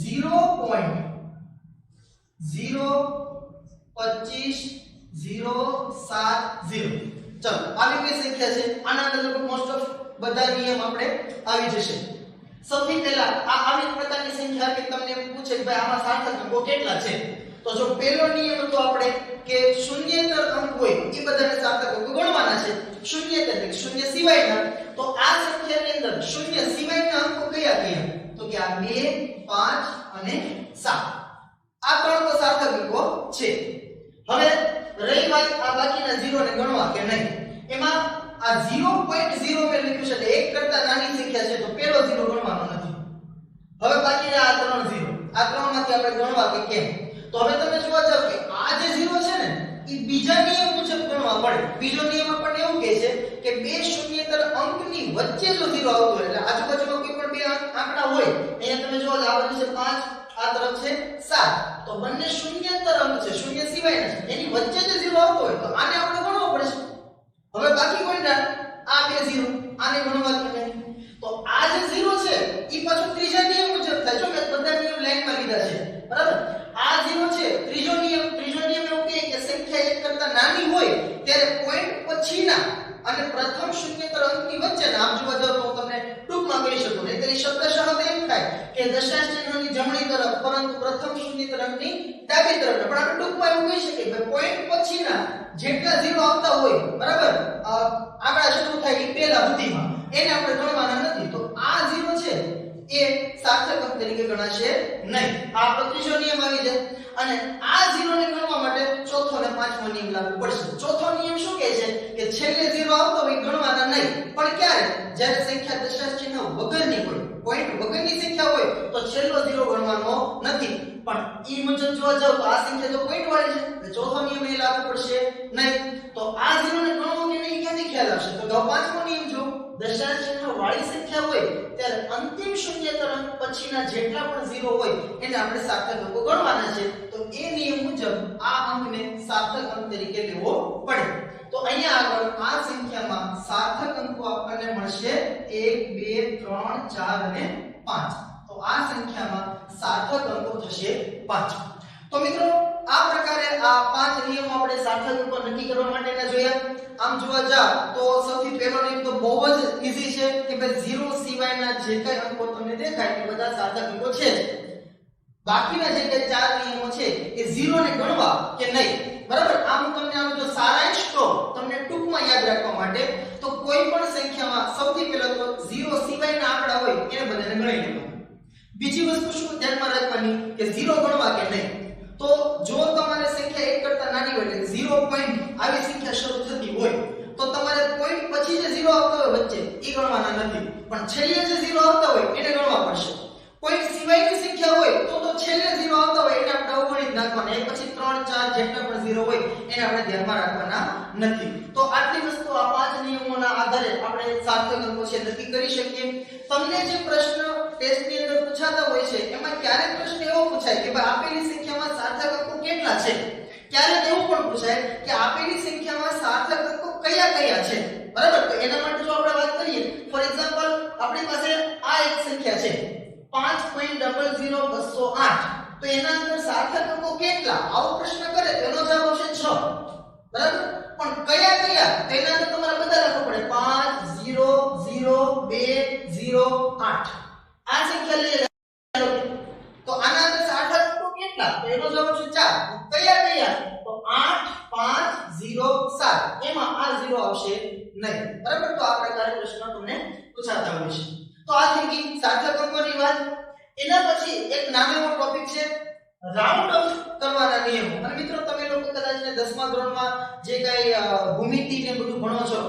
0.02570. ચલો આવી કઈ સંખ્યા છે? આના અંદર લગભગ મોસ્ટ ઓફ બધા નિયમ આપણે આવી જશે. સૌથી પહેલા આ આવી પ્રકારની સંખ્યા કે તમને પૂછે કે ભાઈ આમાં સાર્થક અંકો કેટલા છે? તો જો પહેલો નિયમ હતો આપણે કે શૂન્યેતર અંક હોય એ બધાને સાર્થક અંકો ગણવાના છે. શૂન્યેતર એટલે શૂન્ય સિવાયના. તો આ સંખ્યાની અંદર શૂન્ય સિવાયના અંકો કયા કયા? તો કે આ 2, 5 અને 7. આ ત્રણ તો સાર્થક અંકો છે. હવે રહી વાત આ બાકીના 0 ને ગણવા કે નહીં. એમાં આ 0.0 મેં લખ્યું છે એટલે એક કરતા નાની સંખ્યા છે તો પહેલો 0 ગણવાનો નથી. હવે બાકીના આ ત્રણ 0. આ ત્રણમાંથી આપણે ગણવા કે કેમ? તો હવે તમે જોવા જાવ કે આ જે 0 છે ને એ બીજા નિયમ મુજબ ગણવા પડે. બીજો નિયમ આપણને એવું કહે છે કે બે શૂન્યેતર અંકની વચ્ચે જો 0 આવતો હોય એટલે આજુબાજુમાં કોઈ પણ બે આંકડા હોય અહીંયા તમે જોવો આ બાજુ છે 5 આ તરફ છે 7 તો બંને શૂન્યેતર અંક છે શૂન્ય સિવાયના છે એની વચ્ચે જે 0 આવતો હોય તો આને આપણે ગણવો પડશે. હવે બાકી કોઈના આ બે 0 આને ગણવા કે નહીં. તો આ જે 0 છે ઈ પાછો ત્રીજા નિયમ મુજબ થાય. જો મેં બધા નિયમ લાઈનમાં લીધા છે. બરાબર? આ 0 છે ત્રીજો નિયમ એવું કહે કે સંખ્યા એક કરતા નાની હોય ત્યારે પોઈન્ટ પછીના અને પ્રથમ શૂન્યેતર અંકની વચ્ચેના આમ જોવા જાવ તો તમને ટૂંકમાં કહી શકું નહીંતર શબ્દશઃ એમ થાય કે દશાંશ ચિહ્નની જમણી તરફ પરંતુ પ્રથમ શૂન્યેતર અંકની ડાબી તરફ. પણ આપણે ટૂંકમાં એવું કહી શકીએ કે પોઈન્ટ પછીના જેટલા 0 આવતા હોય બરાબર આંકડા શરૂ થાય એ પહેલા સુધીમાં એને આપણે ગણવાના નથી. તો આ 0 છે એ સાર્થક અંક તરીકે ગણાશે નહીં. આ આપણો ત્રીજો નિયમ આવી જાય. અને આ 0 ને ગણવા માટે ચોથો અને પાંચમો નિયમ લાગુ પડશે. ચોથો નિયમ શું કહે છે કે છેલ્લે 0 આવતો હોય ગણવાના નહીં. પણ ક્યારે? જ્યારે સંખ્યા દશાંશ ચિહ્ન વગરની હોય, પોઈન્ટ વગરની સંખ્યા હોય તો છેલ્લો 0 ગણવાનો નથી. પણ ઈ મુજબ જોવા જાવ તો આ સંખ્યા તો પોઈન્ટ વાળી છે એટલે ચોથો નિયમ એ લાગુ પડશે નહીં. તો આ 0 ને ગણવો કે નહીં ક્યાંથી ખ્યાલ આવશે? તો પાંચમો નિયમ જો દશાંશ ચિહ્ન વાળી સંખ્યા હોય ત્યારે અંતિમ શૂન્યેતર અંક પછીના જેટલા પણ 0 હોય એને આપણે સાર્થક અંકો ગણવાના છે. તો એ નિયમ મુજબ આ અંકને સાર્થક અંક તરીકે લેવો પડે. તો અહીંયા આગળ આ સંખ્યામાં સાર્થક અંકો આપણને મળશે 1 2 3 4 અને 5. તો આ સંખ્યામાં સાર્થક અંકો થશે 5. તો મિત્રો આ પ્રકારે આ 5 નિયમો આપણે સાર્થક અંકો નક્કી કરવા માટેના જોયા. આમ જોવા જાવ તો સૌથી પહેલો નિયમ તો બહુ જ ઈઝી છે કે ભાઈ 0 સિવાયના જે કઈ અંકો તમને દેખાય એ બધા સાર્થક અંકો છે. બાકીના જે કઈ 4 નિયમો છે એ 0 ને ગણવા કે નહીં. બરાબર? આમ તમને આમ જો સારાંશ કહો તમને ટૂંકમાં યાદ રાખવા માટે તો કોઈ પણ સંખ્યામાં સૌથી પહેલા તો 0 સિવાયના આંકડા હોય એને બધાને ગણી લેવા. બીજી વસ્તુ શું ધ્યાનમાં રાખવાની કે 0 ગણવા કે નહીં. તો તો જો તમારે સંખ્યા 1 કરતા નાની હોય એટલે 0 પોઈન્ટ આવી સંખ્યા શરૂ થતી હોય તો તમારે પોઈન્ટ પછી જે 0 આવતો હોય વચ્ચે એ ગણવાના નથી, પણ છેલ્લે જે 0 આવતા હોય એને ગણવા પડશે. પોઈન્ટ સિવાયની સંખ્યા હોય તો છેલ્લે 0 આવતા હોય એને આપણે અવગણિત નાખવાના, એ પછી 3 4 જેટલા પણ 0 હોય એને આપણે ધ્યાનમાં રાખવાના નથી. તો આટલી વસ્તુ આ 5 નિયમોના આધારે આપણે સાર્થક અંકો છે નક્કી કરી શકીએ. તમને જે પ્રશ્ન ટેસ્ટની અંદર પૂછાતા હોય છે એમાં ક્યારેક પ્રશ્ન એવો પૂછાય કે ભાઈ આપેલી સંખ્યામાં સાર્થક અંકો કેટલા છે, ક્યારેક એવું પણ પૂછાય કે આપેલી સંખ્યામાં સાર્થક અંકો કયા કયા છે, બરાબર. તો એના માટે જો આપણે વાત કરીએ, ફોર એક્ઝામ્પલ આપણી પાસે આ એક સંખ્યા છે 5.00208, તો એના અંદર સાર્થક અંકો કેટલા આવો પ્રશ્ન કરે તો એનો જવાબ આવશે 6, બરાબર. પણ કયા કયા તેના અંદર તમારે બધા લખવું પડે 5002008 આ સંખ્યા લઈએ તો આના અંદર સાર્થક અંકો કેટલા તો એનો જવાબ છે 4. કયા કયા તો 8507 એમાં આ 0 આવશે નહીં, બરાબર. તો આ પ્રકારે પ્રશ્ન તમને પૂછાતા હોય છે. તો આ થઈ ગઈ સાર્થક અંકોની વાત. એના પછી એક નાનો એવો ટોપિક છે રાઉન્ડ ઓફ કરવાના નિયમો. અને મિત્રો તમે લોકો કદાચ ને 10મા ધોરણમાં જે કઈ ભૂમિતિ ને બધું ભણો છો,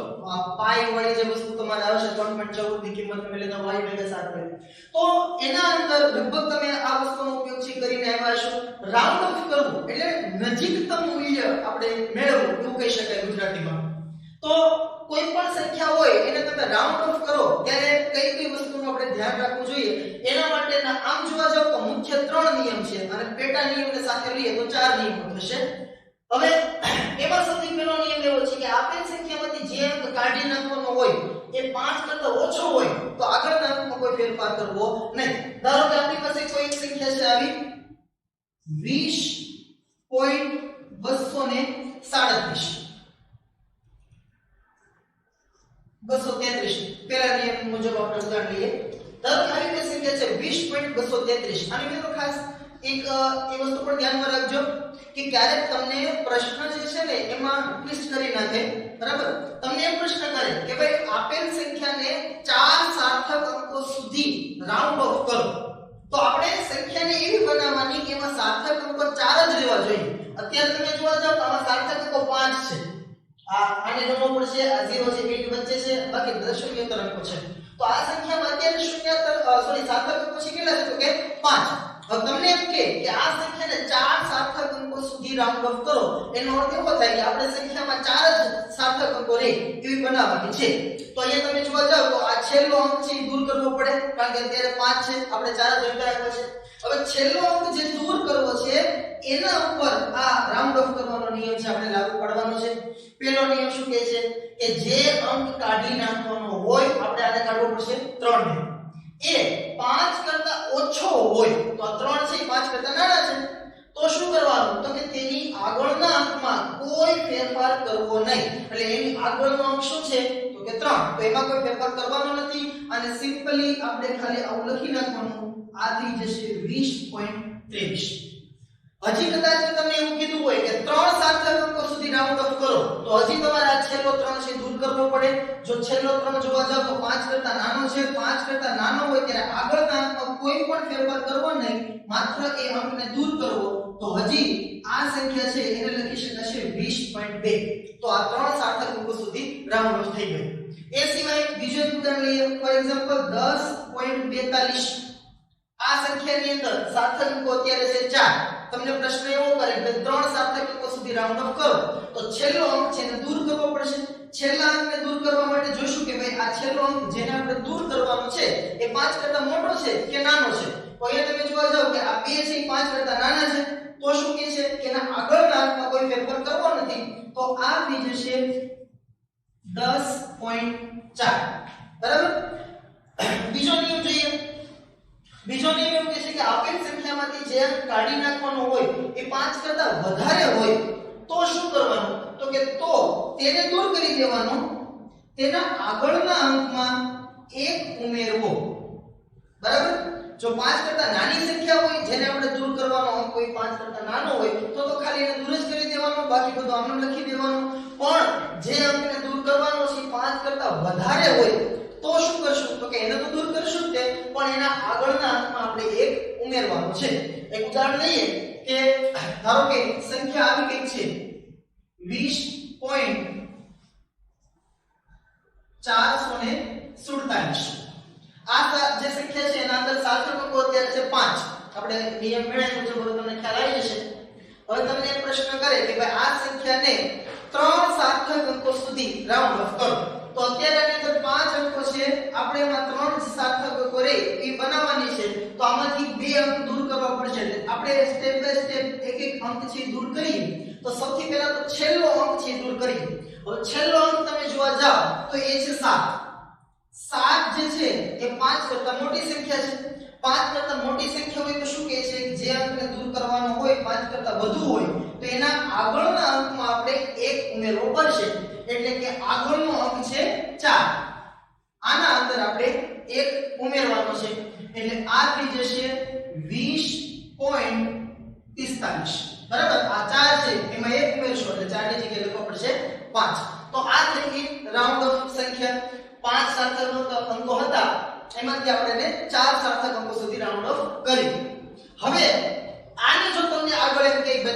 પાઈ વાળી જે વસ્તુ તમારે આવશે 3.14 ની કિંમત તમે લેતા y ભેગા 7 કરી, તો એના અંદર લગભગ તમે આ વસ્તુનો ઉપયોગ કરીને આવ્યા છો. રાઉન્ડ ઓફ કરવું એટલે નજીકતમ મૂલ્ય આપણે મેળવવું એવું કહી શકાય ગુજરાતીમાં. તો કોઈ પણ સંખ્યા હોય એને તમે રાઉન્ડ ઓફ કરો ત્યારે કઈ કઈ વસ્તુનું આપણે ધ્યાન રાખવું જોઈએ એના માટેના આમ જોવા જાવ તો મુખ્ય 3 નિયમ છે અને પેટા નિયમને સાથે લઈએ તો 4 નિયમો થશે. હવે એમાં સૌથી પહેલો નિયમ એવો છે કે આપેલ સંખ્યામાંથી જે અંક કાઢી નાખવાનો હોય એ 5 કરતા ઓછો હોય તો આગળના અંકમાં કોઈ ફેરફાર કરવો નહીં. ધારો કે આપણી પાસે કોઈ એક સંખ્યા છે આવી 20.237 233 પહેલા નિયમ મુજબ આપણે ઉદાહરણ લઈએ. ધારો કે આવી કોઈ સંખ્યા છે 20.233 અને મિત્રો ખાસ એક એ વસ્તુ પર ધ્યાનમાં રાખજો કે ક્યારેક તમને પ્રશ્ન જે છે ને એમાં ટ્વિસ્ટ કરી નાખે, બરાબર. તમને એક પ્રશ્ન કરે કે ભાઈ આપેલ સંખ્યાને 4 સાર્થક અંકો સુધી રાઉન્ડ ઓફ કરો, તો આપણે સંખ્યાને એવી બનાવવાની કે એમાં સાર્થક અંકો 4 જ રહેવા જોઈએ. અત્યારે તમે જોવા જાવ તો આમાં સાર્થક અંકો 5 છે, આને નંબર પડશે આ 0 છે 8 વચ્ચે છે, બાકી 10 શૂન્યતર અંકો છે. તો આ સંખ્યામાં અત્યારે સાર્થક અંકો છે કેટલા છે તો કે 5. હવે તમને એમ કે આ સંખ્યાને 4 સાર્થક અંકો સુધી રાઉન્ડ ઓફ કરો, એનો અર્થ એવો થાય કે આપણે સંખ્યામાં 4 જ સાર્થક અંકો રહે એવી બનાવવાની છે. તો અહીંયા તમે જોવા જાવ તો આ છેલ્લો અંક છે દૂર કરવો પડે, કારણ કે અત્યારે 5 છે, આપણે 4 જ જોઈતા આવ્યો છે. હવે છેલ્લો અંક જે દૂર કરવો છે એના ઉપર આ રાઉન્ડ ઓફ કરવાનો નિયમ છે આપણે લાગુ પાડવાનો છે. પહેલો નિયમ શું કહે છે કે જે અંક કાઢી નાખવાનો હોય આપણે આને કાઢવો પડશે 3 ને, એ 5 કરતા ઓછો હોય તો આ 3 છે 5 કરતા નાના છે, તો શું કરવાનું તો કે તેની આગળના અંકમાં કોઈ ફેરફાર કરવો નહીં. એટલે એની આગળનો અંક શું છે તો કે 3, તો એમાં કોઈ ફેરફાર કરવાનો નથી અને સિમ્પલી આપણે ખાલી આવું લખી નાખવાનું, આ થઈ જશે 20.23. હજી કદાચ તમને એવું કીધું હોય કે 3 સાર્થક અંકો સુધી રાઉન્ડ ઓફ કરો તો હજી તમારે આ છેલ્લો 3 છે દૂર કરવો પડે. જો છેલ્લો 3 જોવા જાવ તો 5 કરતા નાનો છે, 5 કરતા નાનો હોય ત્યારે આગળના અંકમાં કોઈ પણ ફેરફાર કરવો નહીં, માત્ર એ અંકને દૂર કરવો. તો હજી આ સંખ્યા છે એને લખી શકાશે 20.2. તો આ 3 સાર્થક અંકો સુધી રાઉન્ડ ઓફ થઈ ગયું. એ સિવાય બીજો એક ઉદાહરણ લઈએ, ફોર એક્ઝામ્પલ 10.42. આ સંખ્યાની અંદર સાર્થક અંકો અત્યારે છે 4. તમને પ્રશ્ન એવો કરે કે 3 સાર્થક અંકો સુધી રાઉન્ડ ઓફ કરો તો છેલ્લો અંક છે એને દૂર કરવો પડશે. છેલ્લા અંકને દૂર કરવા માટે જોશું કે ભાઈ આ છેલ્લો અંક જેને આપણે દૂર કરવાનો છે એ 5 કરતા મોટો છે કે નાનો છે. તો અહીંયા તમે જોવા જાવ કે આ 2 છે 5 કરતા નાના છે, તો શું કહે છે કે એના આગળના અંકમાં કોઈ ફેરફાર કરવો નથી, તો આ થઈ જશે 10.4, બરાબર. બીજો નિયમ જોઈએ. બીજો નિયમ એવું કહે છે કે આપેલ સંખ્યામાંથી જે અંક કાઢી નાખવાનો હોય એ 5 કરતા વધારે હોય તો શું કરવાનું તો કે તો તેને દૂર કરી દેવાનો, તેના આગળના અંકમાં 1 ઉમેરવો, બરાબર. જો 5 કરતા નાની સંખ્યા હોય જેને આપણે દૂર કરવાનો અંક કોઈ 5 કરતા નાનો હોય તો ખાલી એને દૂર જ કરી દેવાનો, બાકી બધું આમ લખી દેવાનું. પણ જે અંકને દૂર કરવાનો છે 5 કરતા વધારે હોય તો શું કરશું તો કે એને તો દૂર કરશું તે, પણ એના આગળના અંકમાં આપણે 1 ઉમેરવાનું છે. એક ઉદાહરણ લઈએ કે ધારો કે સંખ્યા આવી ગઈ છે 20.447 આ જે સંખ્યા છે એના અંદર સાર્થક અંકો અત્યારે છે 5 આપણે નિયમ મેળવ્યો છે બરોબર તમને ખ્યાલ આવી જશે હવે તમને એક પ્રશ્ન કરે કે ભાઈ આ સંખ્યાને 3 સાર્થક અંકો સુધી રાઉન્ડ ઓફ કરો તો અત્યારે આની અંદર 5 અંકો છે આપણે એમાં 3 સાર્થક અંકો રે એ બનાવવાની છે તો આમાંથી 2 અંક દૂર કરવા પડશે આપણે સ્ટેપ બાય સ્ટેપ એક એક અંક છે દૂર કરીએ તો સૌથી પહેલા તો છેલ્લો અંક છે દૂર કરીએ હવે છેલ્લો અંક તમે જોવા જાવ તો એ છે 7 7 જે છે એ 5 કરતા મોટી સંખ્યા છે 5 કરતા મોટી સંખ્યા હોય તો શું કહે છે જે અંકને દૂર કરવાનો હોય 5 કરતા વધુ હોય તો એના આગળના અંકમાં આપણે 1 ઉમેરવો પડશે એટલે કે આગળનો અંક છે 4 આના અંદર આપણે 1 ઉમેરવાનો છે એટલે આ થઈ જશે 20.45 બરાબર આ 4 છે એમાં 1 ઉમેરશો એટલે 4 ની જગ્યાએ લખવો પડશે 5 તો આ થઈ ગઈ રાઉન્ડ ઓફ સંખ્યા 5 સાર્થક અંકો હતા એમાંથી આપણે 4 સાર્થક અંકો સુધી રાઉન્ડ ઓફ કરી હવે આને જો તમને આગળ એમ કે 3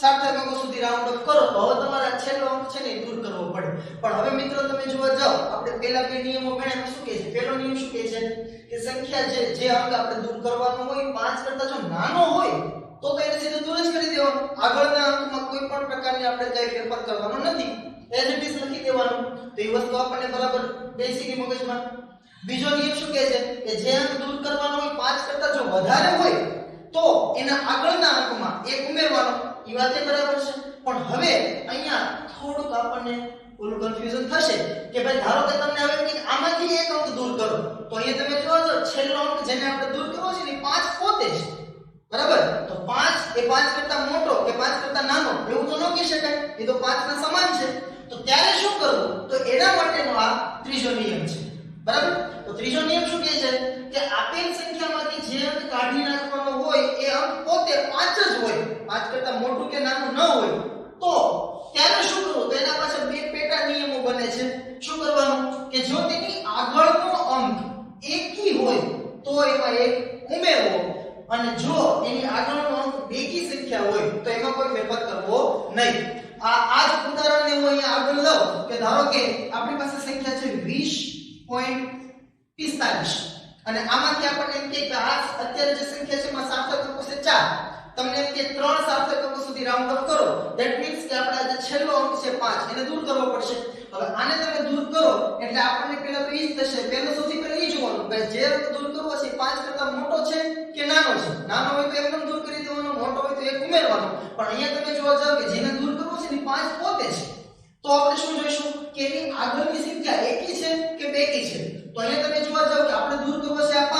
સાર્થક અંકો સુધી રાઉન્ડ ઓફ કરો તો હવે તમારા છેલ્લો અંક છે ને દૂર કરવો પડે પણ હવે મિત્રો તમે જોવા જાવ આપણે પહેલા બે નિયમો ગણ્યા શું કહે છે પહેલો નિયમ શું કહે છે કે સંખ્યા જે અંક આપણે દૂર કરવાનો હોય 5 કરતા જો નાનો હોય તો એને સીધો દૂર જ કરી દેવાનો આગળના અંકમાં કોઈ પણ પ્રકારની આપણે કઈ ફેરફાર કરવાનો નથી એઝ ઇટ ઇઝ લખી દેવાનું તો એ વસ્તુ આપણને બરાબર બેસી ગઈ મગજમાં બીજો નિયમ શું કહે છે કે જે અંક દૂર કરવાનો હોય 5 કરતા જો વધારે હોય તો એના આગળના અંકમાં 1 ઉમેરવાનો એ વાત બરાબર છે પણ હવે અહીંયા થોડુંક આપણને ઓલું કન્ફ્યુઝન થશે કે ભાઈ ધારો કે તમને હવે કે આમાંથી 1 અંક દૂર કરો તો અહીંયા તમે જોવો છો છેલ્લો અંક જેને આપણે દૂર કરવો છે ને 5 પોતે જ બરાબર તો 5 એ 5 કરતા મોટો કે 5 કરતા નાનો એવું તો ન કહી શકાય એ તો 5 ના સમાન છે તો ત્યારે શું કરવું તો એના માટેનો આ ત્રીજો નિયમ છે બરાબર તો ત્રીજો નિયમ શું કહે છે કે આપેલ સંખ્યામાંથી જે અંક કાઢી નાખવાનો હોય એ અંક પોતે 5 જ હોય 5 કરતા મોટું કે નાનું ન હોય તો ત્યારે શું કરવું તો એના પાછળ બે પેટા નિયમો બને છે શું કરવાનું કે જો તેની આગળનો અંક એકી હોય તો એમાં 1 ઉમેરવો અને જો એની આગળનો અંક બેકી સંખ્યા હોય તો એમાં કોઈ ફેરફાર કરવો નહીં આ જ ઉદાહરણને હું અહીંયા આગળ લઉં કે ધારો કે આપણી પાસે સંખ્યા છે 20.45 અને આમાંથી આપણને એમ કે આ અત્યારે જે સંખ્યા છે એમાં સાર્થક અંકો છે 4 તમને એમ કે 3 સાર્થક અંકો સુધી રાઉન્ડ ઓફ કરો ધેટ મીન્સ કે આપણે જે છેલ્લો અંક છે 5 એને દૂર કરવો પડશે હવે આને તમે દૂર કરો એટલે આપણને પહેલા તો ઈ જ થશે પહેલો સૌથી પહેલા ઈ જોવાનું કે જે અંક દૂર કરવો છે 5 કરતા મોટો છે કે નાનો છે નાનો હોય તો એકદમ દૂર કરી દેવાનો મોટો હોય તો 1 ઉમેરવાનો પણ અહીંયા તમે જોવા જાવ કે જેને દૂર કરવો છે ને 5 પોતે છે તો આપણે શું જોઈશું કે એની આગળની સંખ્યા એકી છે કે બેકી છે તો અહીંયા તમે જોવા જાવ કે આપણે દૂર કરવો છે આ 5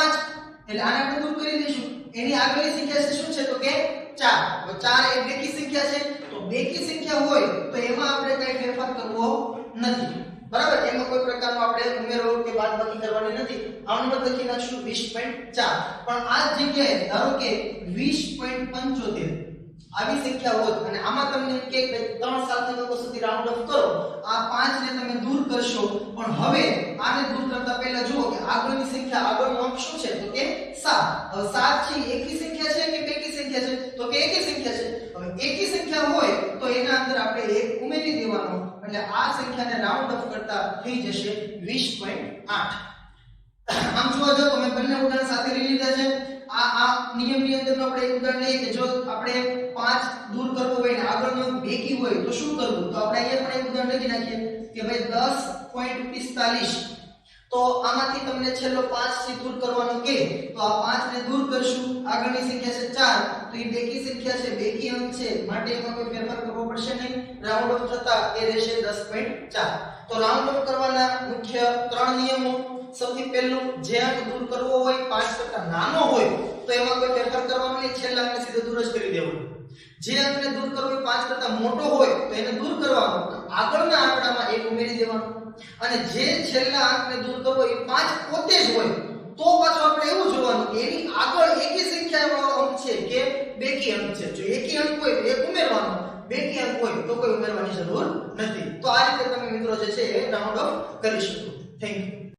એટલે આને આપણે દૂર કરી દઈશું એની આગળની સંખ્યા છે શું છે તો કે 4 તો 4 એ બેકી સંખ્યા છે તો બેકી સંખ્યા હોય તો એમાં આપણે કઈ ફેરફાર કરવો નથી બરાબર એમાં કોઈ પ્રકારનો આપણે ઉમેરો કે બાદબાકી કરવાની નથી આનું લખી નાખશું 20.4 પણ આ જગ્યાએ ધારો કે 20.75 આવી સંખ્યા હોત અને આમાં તમને કે 3 સાર્થક અંકો સુધી રાઉન્ડ ઓફ કરો આ 5 ને તમે દૂર કરશો પણ હવે આને દૂર કરતા પહેલા જુઓ કે આગળની સંખ્યા આગળનો અંક શું છે તો કે 7 હવે 7 છે એકી સંખ્યા છે કે બેકી સંખ્યા છે તો કે એકી સંખ્યા છે હવે એકી સંખ્યા હોય તો એના અંદર આપણે 1 ઉમેરી દેવાનો એટલે આ સંખ્યાને રાઉન્ડ ઓફ કરતા થઈ જશે 20.8 આમ જોવા જાવ તો મેં બંને ઉદાહરણ સાથે લઈ લીધા છે આ નિયમની અંદરનો આપણે એક ઉદાહરણ લઈએ કે જો આપણે 5 દૂર કરવો હોય ને આગળનો બેકી હોય તો શું કરવું તો આપણે અહીંયા પણ એક ઉદાહરણ લખી નાખીએ કે ભાઈ 10.45 તો આમાંથી તમને છેલ્લો 5 થી દૂર કરવાનો કે તો આ 5 ને દૂર કરશું આગળની સંખ્યા છે 4 તો એ બેકી સંખ્યા છે બેકી અંક છે માટે એમાં કોઈ ફેરફાર કરવો પડશે નહીં રાઉન્ડ ઓફ થતા એ રહેશે 10.4 તો રાઉન્ડ ઓફ કરવાના મુખ્ય 3 નિયમો સૌથી પહેલું જે અંક દૂર કરવો હોય 5 કરતા નાનો હોય તો એમાં કોઈ ફેરફાર કરવાનો નહીં છેલ્લા અંકને સીધો દૂર જ કરી દેવાનો જે અંકને દૂર કરવો હોય 5 કરતા મોટો હોય તો એને દૂર કરવાનો આગળના આંકડામાં 1 ઉમેરી દેવાનો અને જે છેલ્લા અંકને દૂર કરવો એ 5 પોતે જ હોય તો પાછું આપણે એવું જોવાનું કે એની આગળ એકી સંખ્યાવાળો અંક છે કે બેકી અંક છે જો એકી અંક હોય તો 1 ઉમેરવાનો બેકી અંક હોય તો કોઈ ઉમેરવાની જરૂર નથી તો આ રીતે તમે મિત્રો જે છે એ રાઉન્ડ ઓફ કરી શકો થેન્ક યુ